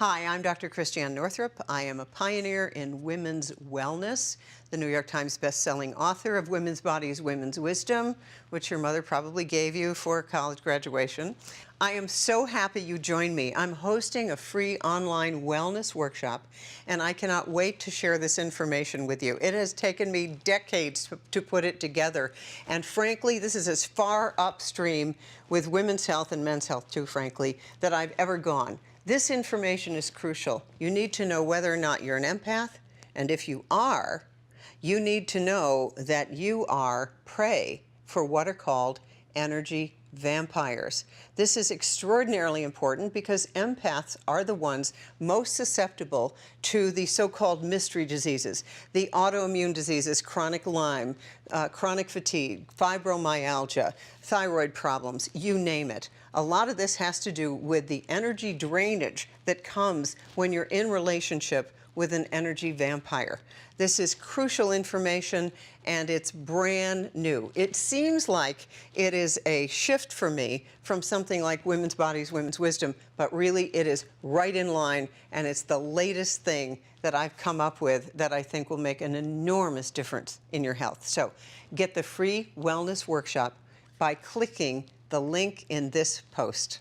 Hi, I'm Dr. Christiane Northrup. I am a pioneer in women's wellness, the New York Times best-selling author of Women's Bodies, Women's Wisdom, which your mother probably gave you for college graduation. I am so happy you joined me. I'm hosting a free online wellness workshop, and I cannot wait to share this information with you. It has taken me decades to put it together, and frankly, this is as far upstream with women's health and men's health too, frankly, that I've ever gone. This information is crucial. You need to know whether or not you're an empath, and if you are, you need to know that you are prey for what are called energy vampires. This is extraordinarily important because empaths are the ones most susceptible to the so-called mystery diseases, the autoimmune diseases, chronic Lyme, chronic fatigue, fibromyalgia, thyroid problems, you name it. A lot of this has to do with the energy drainage that comes when you're in relationship with an energy vampire. This is crucial information, and it's brand new. It seems like it is a shift for me from something like Women's Bodies, Women's Wisdom, but really it is right in line, and it's the latest thing that I've come up with that I think will make an enormous difference in your health. So get the free wellness workshop by clicking the link in this post.